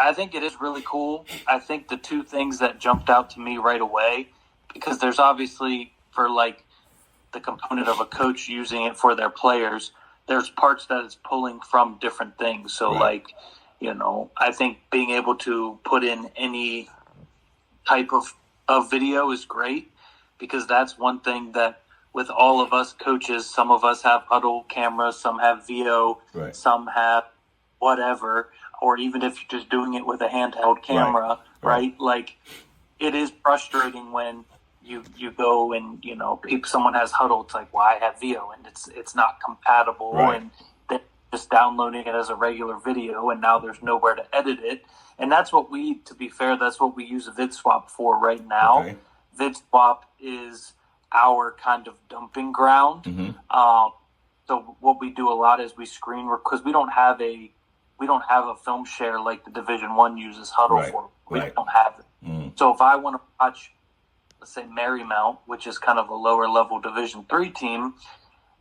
I think it is really cool. I think the two things that jumped out to me right away, because there's obviously, for like the component of a coach using it for their players, there's parts that it's pulling from different things. So like, I think being able to put in any type of video is great, because that's one thing that with all of us coaches, some of us have huddle cameras, some have VO, some have whatever, or even if you're just doing it with a handheld camera, right? Like, it is frustrating when you go and, someone has huddle. It's like, well, I have VO and it's not compatible, and they're just downloading it as a regular video, and now there's nowhere to edit it. And that's what to be fair, that's what we use VidSwap for right now. Okay. VidSwap is our kind of dumping ground. So what we do a lot is we screen, because we don't have a film share like the Division I uses Huddle for. We don't have it. So if I want to watch, let's say, Marymount, which is kind of a lower level Division III team,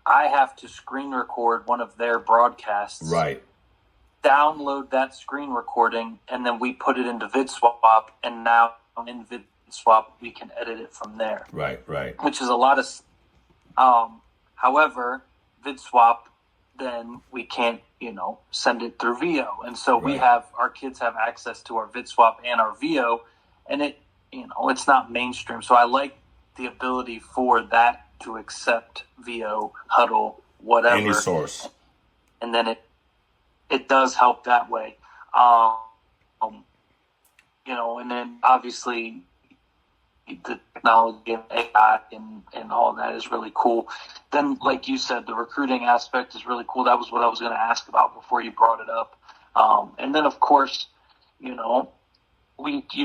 I have to screen record one of their broadcasts. Download that screen recording, and then we put it into VidSwap, and now in VidSwap we can edit it from there. Which is a lot of. However, VidSwap, then we can't, send it through VO, and so our kids have access to our VidSwap and our VO, and it, it's not mainstream. So I like the ability for that to accept VO, Huddle, whatever, any source, and then it does help that way. And then obviously the technology and AI and all that is really cool. Then, like you said, the recruiting aspect is really cool. That was what I was going to ask about before you brought it up. And then, of course, you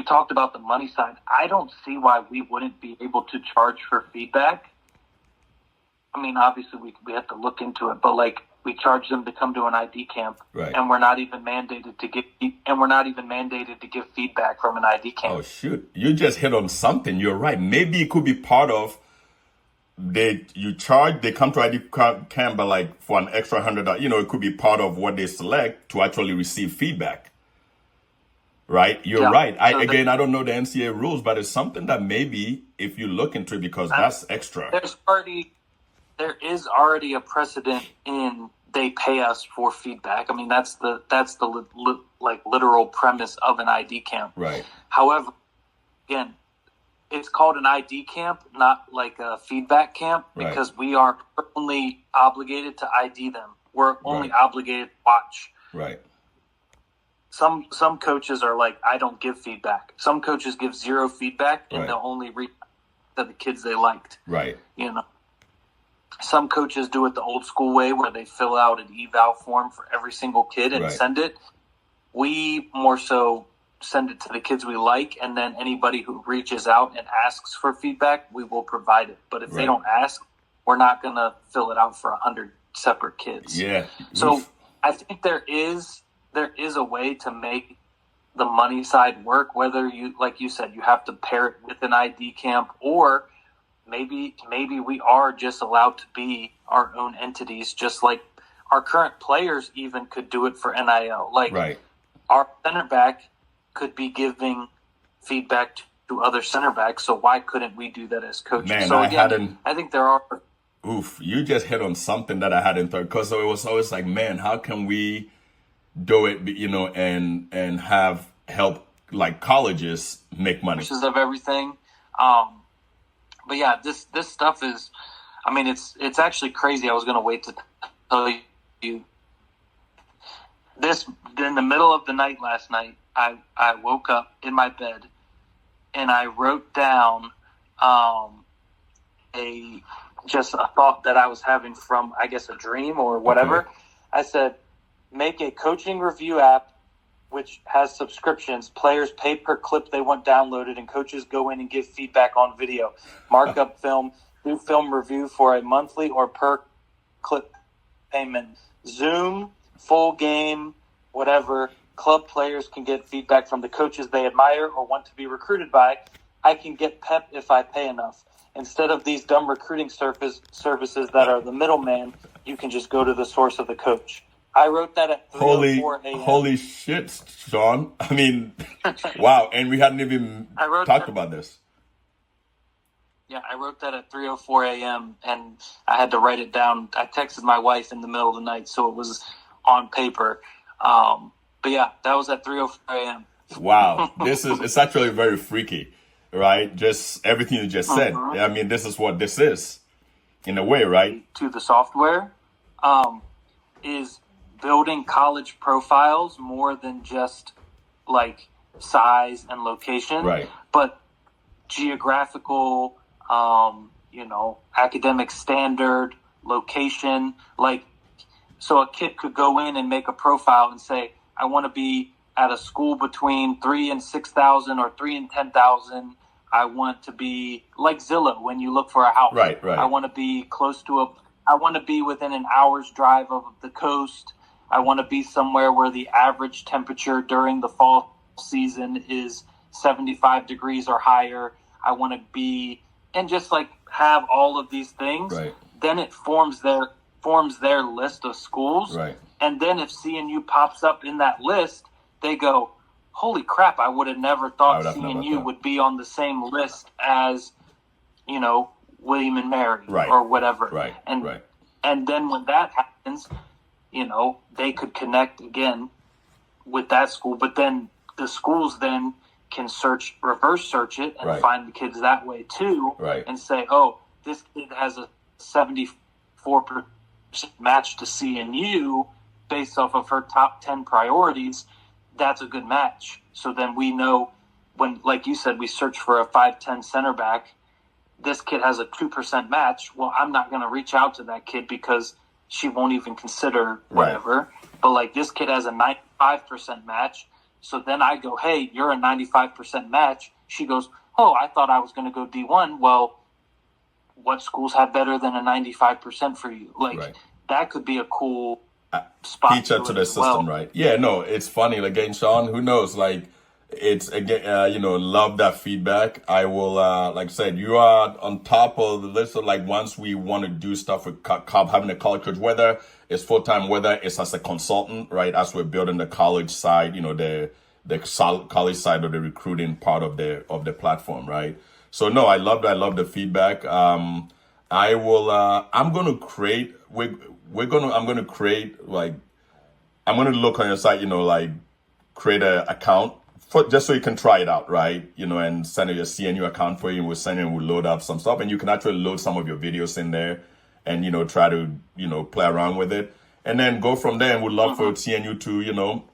talked about the money side. I don't see why we wouldn't be able to charge for feedback. I mean, obviously we have to look into it, but like, we charge them to come to an ID camp, and we're not even mandated to give feedback from an ID camp. Oh shoot! You just hit on something. You're right. Maybe it could be part of they come to ID camp, but like for an extra $100, it could be part of what they select to actually receive feedback. Right? You're right. I don't know the NCAA rules, but it's something that maybe if you look into it, because that's extra. There is already a precedent in they pay us for feedback. I mean, that's the literal premise of an ID camp. However, again, it's called an ID camp, not like a feedback camp, because we are only obligated to ID them. We're only obligated to watch. Some coaches are like, I don't give feedback. Some coaches give zero feedback, and they'll only read to the kids they liked. Some coaches do it the old school way, where they fill out an eval form for every single kid and send it. We more so send it to the kids we like, and then anybody who reaches out and asks for feedback, we will provide it. But if they don't ask, we're not going to fill it out for 100 separate kids. So I think there is a way to make the money side work, whether you, like you said, you have to pair it with an ID camp, or maybe we are just allowed to be our own entities, just like our current players even could do it for NIL. Like our center back could be giving feedback to other center backs, so why couldn't we do that as coaches? Man, so again, I think there are. You just hit on something that I hadn't thought, because it was always like, man, how can we do it, and have help like colleges make money? Of everything. But yeah, this stuff is, I mean, it's actually crazy. I was going to wait to tell you this. In the middle of the night last night, I woke up in my bed and I wrote down a thought that I was having from, I guess, a dream or whatever. I said, make a coaching review app which has subscriptions. Players pay per clip they want downloaded, and coaches go in and give feedback on video. Mark up film, do film review for a monthly or per clip payment. Zoom, full game, whatever. Club players can get feedback from the coaches they admire or want to be recruited by. I can get pep if I pay enough. Instead of these dumb recruiting services that are the middleman, you can just go to the source of the coach. I wrote that at 3:04 a.m. Holy shit, Sean. I mean, wow. And we hadn't even talked about this. Yeah, I wrote that at 3:04 a.m. and I had to write it down. I texted my wife in the middle of the night, so it was on paper. But yeah, that was at 3:04 a.m. Wow. It's actually very freaky, right? Just everything you just said. I mean, this is what this is in a way, right? To the software, is building college profiles more than just like size and location, right? But geographical, academic standard, location. Like, so a kid could go in and make a profile and say, I want to be at a school between 3,000 and 6,000 or 3,000 and 10,000. I want to be like Zillow when you look for a house. Right. I want to be I want to be within an hour's drive of the coast. I want to be somewhere where the average temperature during the fall season is 75 degrees or higher. I want to be, and just like have all of these things. Right. Then it forms their list of schools. Right. And then if CNU pops up in that list, they go, holy crap, I would have never thought CNU would be on the same list as, William and Mary or whatever. Right. And then when that happens, they could connect again with that school, but then the schools then can reverse search it and find the kids that way too. Right. And say, oh, this kid has a 74% match to CNU based off of her top 10 priorities. That's a good match. So then we know when, like you said, we search for a 5'10" center back, this kid has a 2% match. Well, I'm not going to reach out to that kid because she won't even consider whatever. Right. But like this kid has a 95% match. So then I go, hey, you're a 95% match. She goes, oh, I thought I was going to go D1. Well, what schools have better than a 95% for you? Like that could be a cool spot. Feature to the system, right? Yeah, no, it's funny. Again, Sean, who knows? Like, it's again, love that feedback. I will, like I said, you are on top of the list of like once we want to do stuff with having a college coach, whether it's full time, whether it's as a consultant, right? As we're building the college side, the college side of the recruiting part of the platform, right? So no, I love that. I love the feedback. I'm going to create look on your site, create an account just so you can try it out, right? And send your CNU account for you. We'll load up some stuff and you can actually load some of your videos in there and, try to, play around with it and then go from there. And we'd love for CNU to,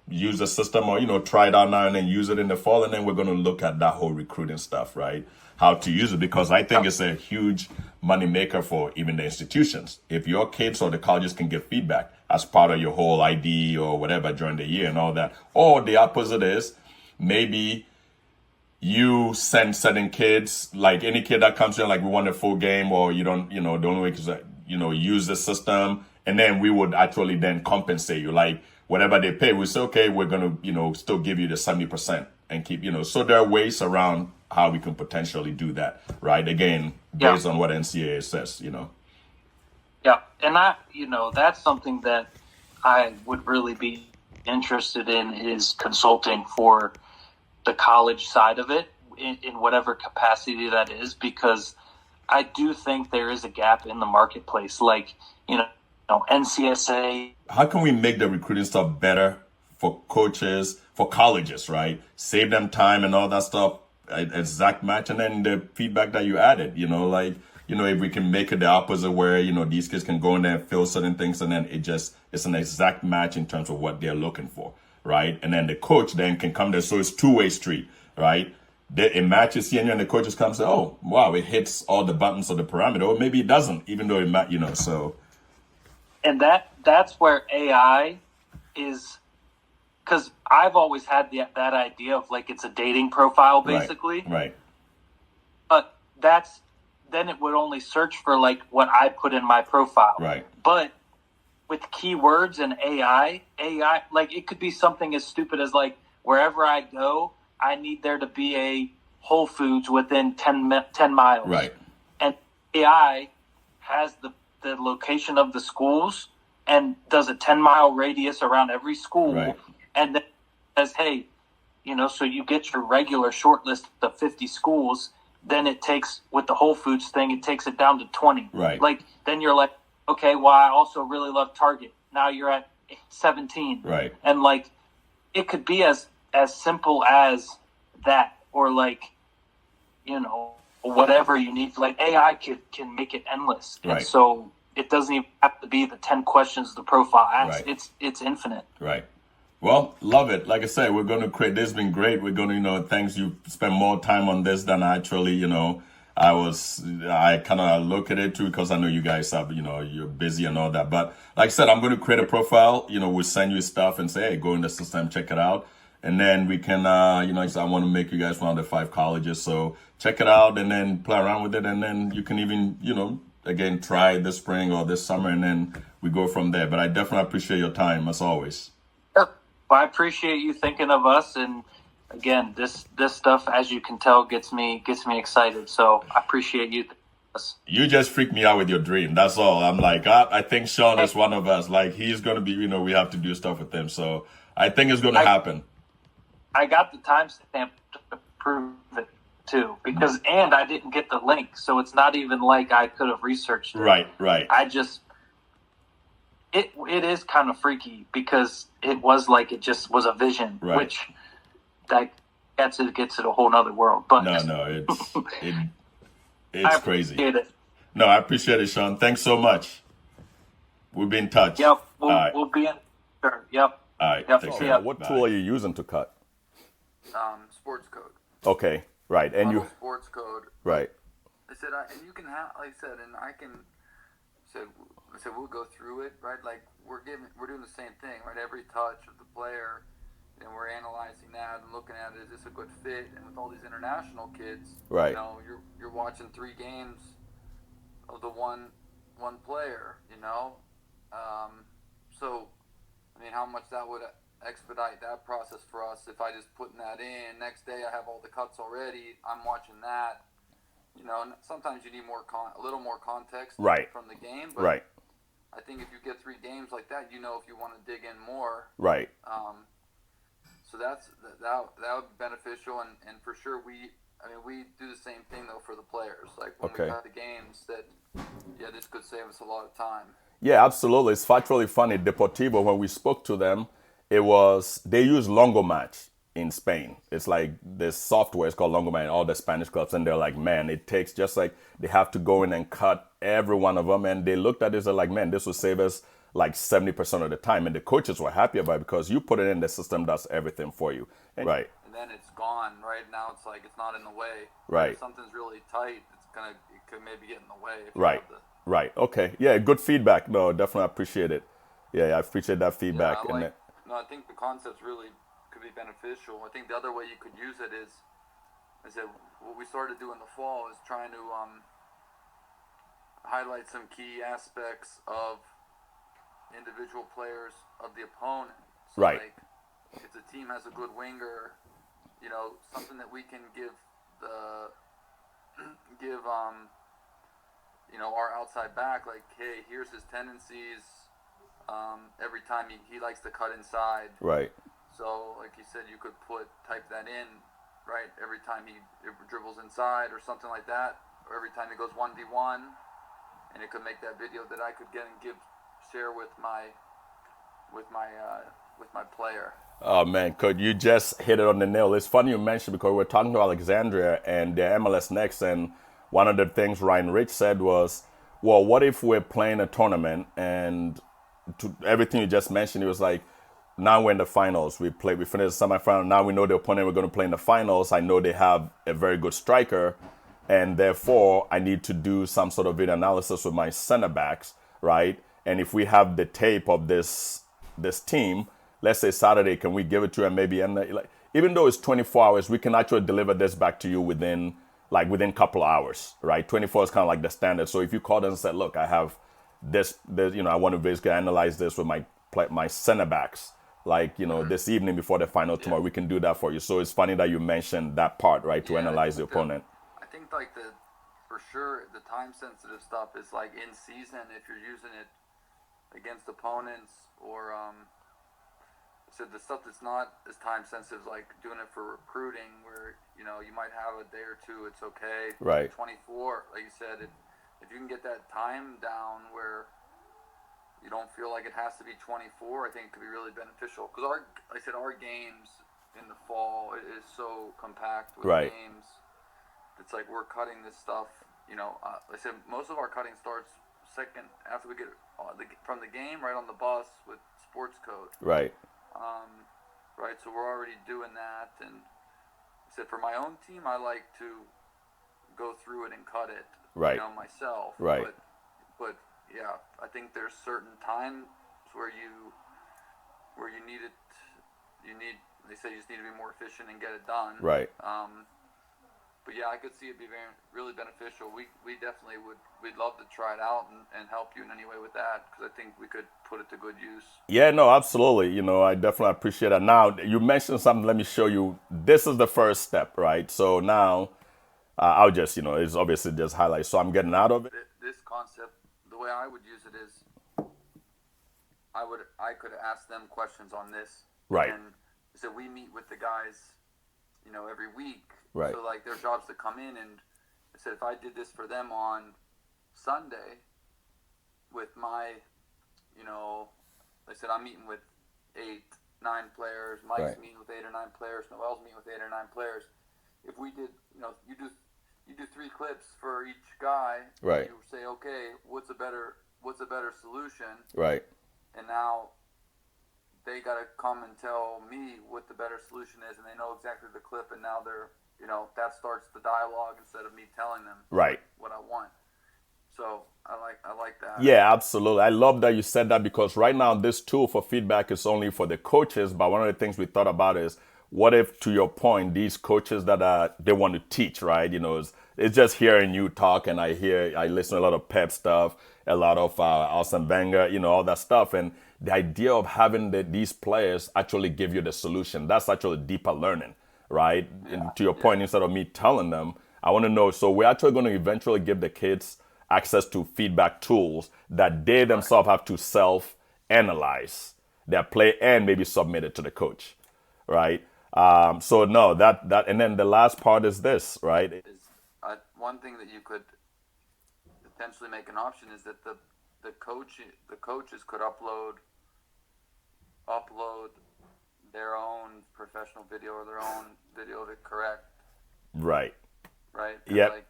use the system or, try it out now and then use it in the fall. And then we're going to look at that whole recruiting stuff, right? How to use it, because I think it's a huge money maker for even the institutions. If your kids or the colleges can get feedback as part of your whole ID or whatever during the year and all that, or the opposite is maybe you send certain kids, like any kid that comes in, like we want a full game or you don't, the only way is that, use the system. And then we would actually then compensate you, like whatever they pay. We say, okay, we're going to, still give you the 70% and keep, so there are ways around how we can potentially do that, right? Again, based on what NCAA says, Yeah, and that's something that I would really be interested in is consulting for the college side of it in whatever capacity that is, because I do think there is a gap in the marketplace, like, NCSA. How can we make the recruiting stuff better for coaches, for colleges, right? Save them time and all that stuff. Exact match, and then the feedback that you added, if we can make it the opposite where, these kids can go in there and fill certain things and then it's an exact match in terms of what they're looking for, right? And then the coach then can come there. So it's two-way street, right? It matches CNU and the coaches come and say, oh, wow, it hits all the buttons of the parameter. Or maybe it doesn't, even though it so. And that's where AI is, because I've always had that idea of like it's a dating profile basically. Right. But then it would only search for like what I put in my profile. Right. But with keywords and AI, like it could be something as stupid as like wherever I go, I need there to be a Whole Foods within 10 miles. Right. And AI has the location of the schools and does a 10-mile radius around every school, Right. and then says, hey, so you get your regular short list of 50 schools, then it takes, with the Whole Foods thing, it takes it down to 20. Right. Like, then you're like, okay, well, I also really love Target. Now you're at 17. Right. And, like, it could be as simple as that, or, like, whatever you need. Like, AI can make it endless. Right. And so it doesn't even have to be the 10 questions the profile asks. Right. It's infinite. Right. Well, love it. Like I said, we're going to create, this has been great. We're going to, thanks, you spent more time on this than actually, I kind of look at it too, because I know you guys have, you're busy and all that. But like I said, I'm going to create a profile, we'll send you stuff and say, hey, go in the system, check it out. And then we can, I want to make you guys one of the 5 colleges. So check it out and then play around with it. And then you can even, again, try this spring or this summer, and then we go from there. But I definitely appreciate your time, as always. I appreciate you thinking of us, and again, this stuff, as you can tell, gets me excited. So I appreciate you. You just freaked me out with your dream. That's all. I'm like, I think Sean is one of us. Like, he's going to be, we have to do stuff with him. So I think it's going to happen. I got the timestamp to prove it too, and I didn't get the link, so it's not even like I could have researched it. Right. I just. It is kind of freaky, because it was like it just was a vision, right. Which that gets it a whole nother world. But no, it's crazy. It. No, I appreciate it, Sean. Thanks so much. We'll be in touch. Yep, we'll be in. Sure. Yep. All right. Yep. Take care. What tool are you using to cut? Sports code. Okay, right, and you sports code. right. I said, and you can have, like I said, and I said we'll go through it, right? Like we're doing the same thing, right? Every touch of the player, and we're analyzing that and looking at it. Is this a good fit? And with all these international kids, right? You're watching 3 games of the one player, So, I mean, how much that would expedite that process for us if I just putting that in. Next day, I have all the cuts already. I'm watching that. Sometimes you need a little more context right. from the game, but right. I think if you get 3 games like that, if you want to dig in more. Right. So that would be beneficial, and for sure we do the same thing though for the players. Like when we got the games, this could save us a lot of time. Yeah, absolutely. It's actually funny. Deportivo, when we spoke to them, they use Longomatch in Spain. It's like this software, it's called Longomatch in all the Spanish clubs, and they're like, man, it takes just like, they have to go in and cut every one of them, and they looked at this, they're like, man, this will save us like 70% of the time, and the coaches were happy about it because you put it in, the system does everything for you. Right. And then it's gone. Right now, it's like it's not in the way. Right. If something's really tight, it could maybe get in the way. Right. Right. Okay. Yeah. Good feedback. No, definitely appreciate it. Yeah, I appreciate that feedback. Yeah, I think the concepts really could be beneficial. I think the other way you could use it is that what we started doing in the fall is trying to highlight some key aspects of individual players of the opponent. So right. Like, if the team has a good winger, something that we can give our outside back, like, hey, here's his tendencies. Every time he likes to cut inside. Right. So, like you said, you could type that in, right? Every time he dribbles inside or something like that, or every time he goes 1v1, and it could make that video that I could get and share with my player. Oh man, could you just hit it on the nail? It's funny you mentioned, because we're talking to Alexandria and their MLS Next, and one of the things Ryan Rich said was, well, what if we're playing a tournament, and to everything you just mentioned, it was like, now we're in the finals. We finished the semifinal. Now we know the opponent we're going to play in the finals. I know they have a very good striker, and therefore I need to do some sort of video analysis with my center backs, right? And if we have the tape of this team, let's say Saturday, can we give it to you, and maybe even though it's 24 hours, we can actually deliver this back to you within a couple of hours, right? 24 is kind of like the standard. So if you called and said, look, I have this, I want to basically analyze this with my center backs, this evening before the final tomorrow, we can do that for you. So it's funny that you mentioned that part, right, to analyze the opponent. I think for sure, the time sensitive stuff is like in season, if you're using it against opponents, or so the stuff that's not as time sensitive, like doing it for recruiting, where you know you might have a day or two, it's okay. Right. 24, like you said, if you can get that time down where you don't feel like it has to be 24, I think it could be really beneficial. Because like I said, our games in the fall is so compact with Right. games. It's like we're cutting this stuff. You know, like I said, most of our cutting starts second after we get from the game, right on the bus with sports code. Right. Right. So we're already doing that, and I said for my own team, I like to go through it and cut it. Right. You know, myself. Right. But yeah, I think there's certain times where you need it. They say you just need to be more efficient and get it done. Right. But yeah, I could see it be really beneficial. We definitely we'd love to try it out and help you in any way with that, because I think we could put it to good use. Yeah, no, absolutely. You know, I definitely appreciate that. Now, you mentioned something. Let me show you. This is the first step, right? So now, I'll just, you know, it's obviously just highlight. So I'm getting out of it. This concept, the way I would use it is, I could ask them questions on this. Right. And so we meet with the guys, you know, every week. Right. So like their job's to come in, and I said if I did this for them on Sunday with my, you know, like I said I'm meeting with 8, 9 players, Mike's Right. meeting with 8 or 9 players, Noel's meeting with 8 or 9 players. If we did, you know, you do 3 clips for each guy. Right. You say, okay, what's a better solution? Right. And now they got to come and tell me what the better solution is, and they know exactly the clip, and now they're, you know, that starts the dialogue instead of me telling them Right. what I want. So I like that. Yeah, absolutely. I love that you said that, because right now this tool for feedback is only for the coaches. But one of the things we thought about is, what if, to your point, these coaches that they want to teach, right? You know, it's just hearing you talk, and I listen to a lot of Pep stuff, a lot of Arsene Wenger, you know, all that stuff. And the idea of having these players actually give you the solution, that's actually deeper learning, right? Yeah. And to your point, instead of me telling them, I want to know. So we're actually going to eventually give the kids access to feedback tools that they themselves have to self-analyze their play and maybe submit it to the coach, right? So no, that and then the last part is this, right? Is one thing that you could potentially make an option is that the coaches could upload their own professional video or their own video to correct. Right. Right. Yep. Like,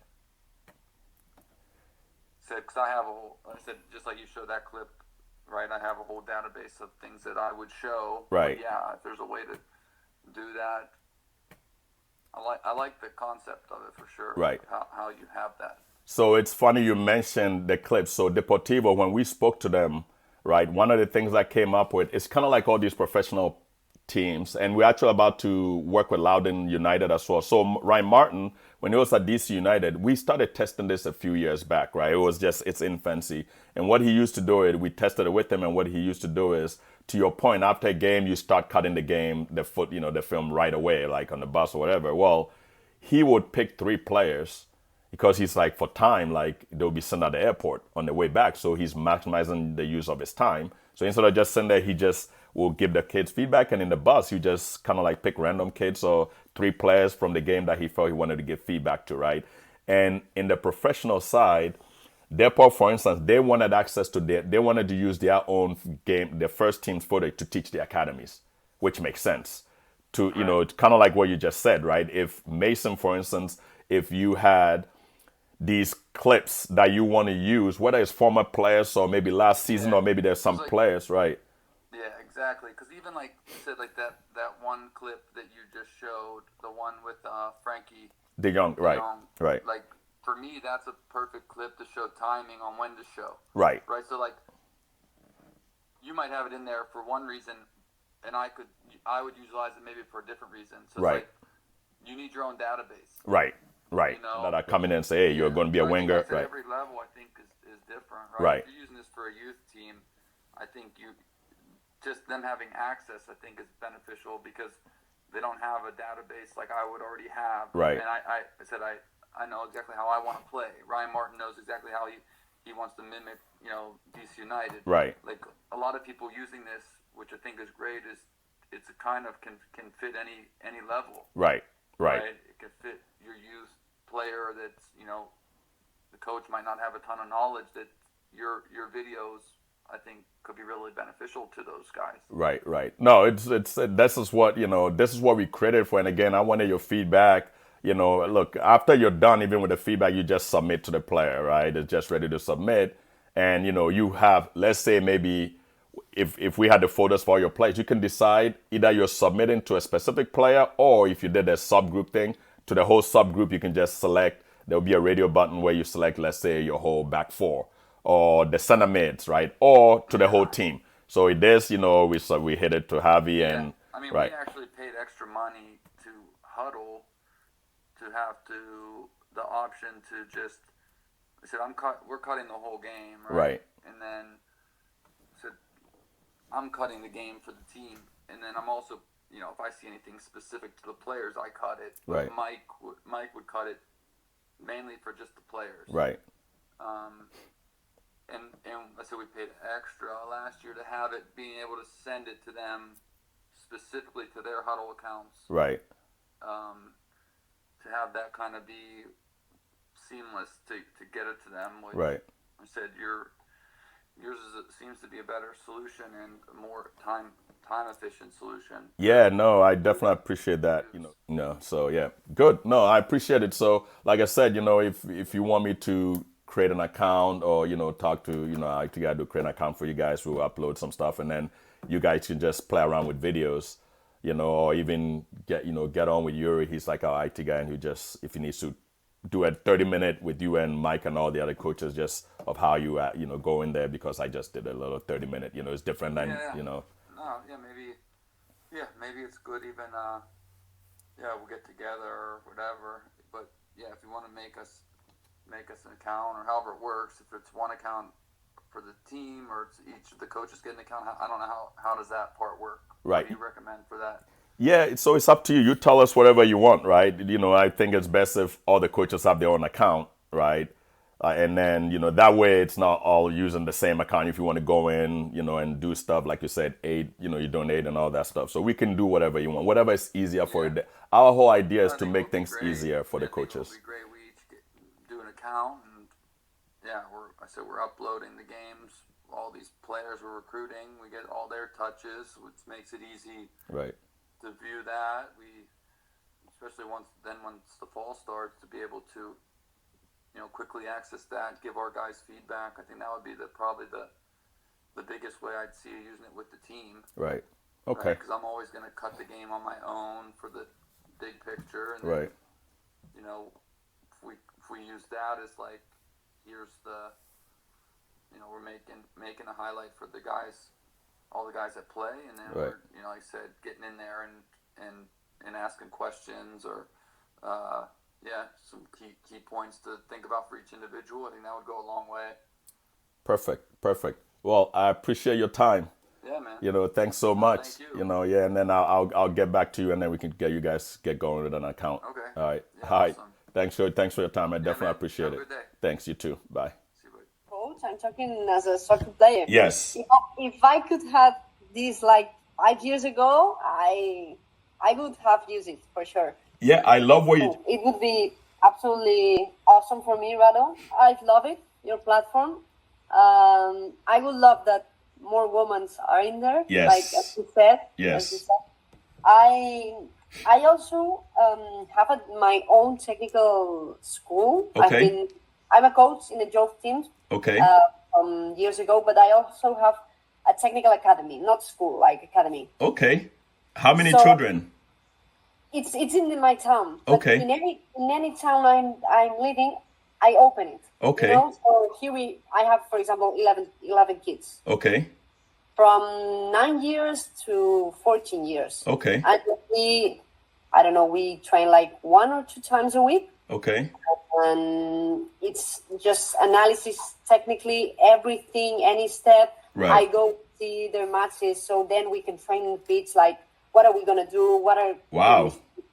because I have I said, just like you showed that clip, right? I have a whole database of things that I would show. Right. But yeah, if there's a way to do that, I like the concept of it for sure. Right. How you have that. So it's funny you mentioned the clips. So Deportivo, when we spoke to them, right, one of the things I came up with, it's kind of like all these professional teams, and we're actually about to work with Loudoun United as well. So Ryan Martin, when he was at DC United, we started testing this a few years back, right? It was just its infancy. And what he used to do is, we tested it with him, and what he used to do is, to your point, after a game, you start cutting the film right away, like on the bus or whatever. Well, he would pick 3 players, because he's like, for time, like they'll be sent at the airport on the way back. So he's maximizing the use of his time. So instead of just sitting there, he just will give the kids feedback. And in the bus, you just kind of like pick random kids or 3 players from the game that he felt he wanted to give feedback to, right? And in the professional side, Depot, for instance, they wanted access to they wanted to use their own game, their first team's footage to teach the academies, which makes sense. To, you know, kind of like what you just said, right? If Mason, for instance, if you had these clips that you want to use, whether it's former players or maybe last season, or maybe there's some players, right? Yeah, exactly. Because even like you said, like that one clip that you just showed, the one with Frankie De Jong, right? Right. Like for me, that's a perfect clip to show timing on when to show. Right. Right. So like, you might have it in there for one reason, and I would utilize it maybe for a different reason. So it's like, you need your own database. Right. Right. You know, that are coming in and say, hey, you're going to be a winger. Right. Every level, I think, is different. Right. If you're using this for a youth team, I think just them having access, I think, is beneficial, because they don't have a database like I would already have. Right. And I said I know exactly how I want to play. Ryan Martin knows exactly how he wants to mimic, DC United. Right. Like a lot of people using this, which I think is great, is it's a kind of can fit any level. Right. It can fit your youth player that's, the coach might not have a ton of knowledge, that your videos, I think, could be really beneficial to those guys. Right. No, it's this is what, this is what we created for. And again, I wanted your feedback. Look, after you're done, even with the feedback, you just submit to the player, right? It's just ready to submit. And, you have, let's say maybe if we had the photos for your players, you can decide either you're submitting to a specific player, or if you did a subgroup thing, to the whole subgroup, you can just select, there'll be a radio button where you select, let's say, your whole back four, or the center mids, right? Or to the whole team. So it is, we hit it to Javi and right. We actually paid extra money to Huddle to have the option to just, I said, we're cutting the whole game, right? And then I said, I'm cutting the game for the team, and then I'm also, if I see anything specific to the players, I cut it. Right. Mike would cut it mainly for just the players. Right. And I said we paid extra last year to have it, being able to send it to them specifically to their Huddle accounts. Right. To have that kind of be seamless to get it to them. Which right. I said yours seems to be a better solution and a more time efficient solution. Yeah, no, I definitely appreciate that. So yeah, good. No, I appreciate it. So like I said, if you want me to create an account or talk to I think I do create an account for you guys, we'll upload some stuff, and then you guys can just play around with videos, or even get on with Yuri. He's like our IT guy, and he just, if he needs to do a 30-minute with you and Mike and all the other coaches, just of how you go in there, because I just did a little 30-minute. It's different than maybe it's good even we'll get together or whatever. But if you want to make us an account, or however it works, if it's one account for the team or it's each of the coaches get an account, I don't know how does that part work. Right. What do you recommend for that? Yeah, so it's up to you. You tell us whatever you want, right? I think it's best if all the coaches have their own account, right? And then, that way it's not all using the same account. If you want to go in, and do stuff, like you said, aid, you donate and all that stuff. So we can do whatever you want, whatever is easier for you. Our whole idea is to make things easier for the coaches. It would be great. We each do an account, and we're uploading the games. All these players we're recruiting, we get all their touches, which makes it easy. Right. To view that, especially once the fall starts, to be able to, quickly access that, give our guys feedback. I think that would be probably the biggest way I'd see using it with the team. Right. Okay. Because I'm always going to cut the game on my own for the big picture, and right. Then, if we use that as like, here's the, we're making a highlight for the guys. All the guys that play, and then right. we're, like I said, getting in there and asking questions, or some key points to think about for each individual. I think that would go a long way. Perfect. Well, I appreciate your time. Yeah, man. Thanks so much. Thank you. And then I'll get back to you, and then we can get you guys get going with an account. Okay. All right. Yeah, All right. awesome. Thanks for your time. I definitely man. appreciate Have it. a good day. Thanks. You too. Bye. Coach, I'm talking as a soccer player. Yes. If I could have this like 5 years ago, I would have used it for sure. Yeah, I love what you. It would be absolutely awesome for me, Rado. I love it, your platform. I would love that more women are in there. Yes. Like as you said. Yes. I also have my own technical school. Okay. I'm a coach in the youth teams. Okay. From years ago, but I also have a technical academy, not school, like academy. Okay. How many children? It's in my town. Okay. But in any town I'm living, I open it. Okay. So here I have, for example, 11 kids. Okay. From 9 years to 14 years. Okay. And we train like 1 or 2 times a week. Okay. And it's just analysis, technically, everything, any step. Right. I go see their matches, so then we can train in pitch, like, what are we going to do? Wow.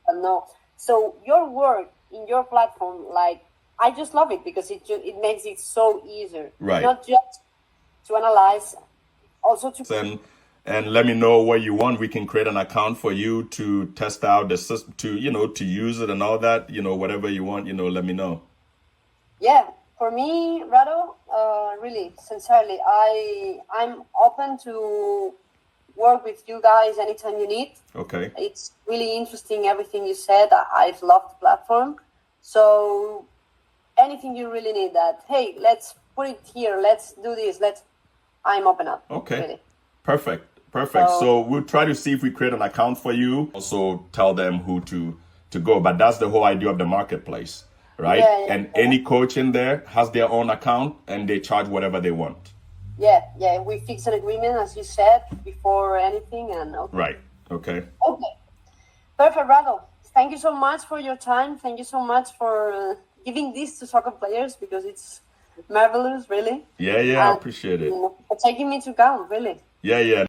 No. So your work in your platform, like I just love it because it makes it so easier. Right. Not just to analyze, also to and let me know what you want. We can create an account for you to test out the system, to use it and all that. Whatever you want. Let me know. Yeah, for me, Rado, really, sincerely, I'm open to work with you guys anytime you need. Okay. It's really interesting, everything you said. I've loved the platform. So anything you really need that, hey, let's put it here, let's do this, I'm open up. Okay. Really. Perfect. So we'll try to see if we create an account for you. Also tell them who to go. But that's the whole idea of the marketplace, right? Yeah, and any coach in there has their own account and they charge whatever they want. Yeah. We fix an agreement, as you said, before anything. And okay. Right. Okay. Okay. Perfect, Rado. Thank you so much for your time. Thank you so much for giving this to soccer players, because it's marvelous, really. Yeah, I appreciate it. For taking me to count, really. Yeah.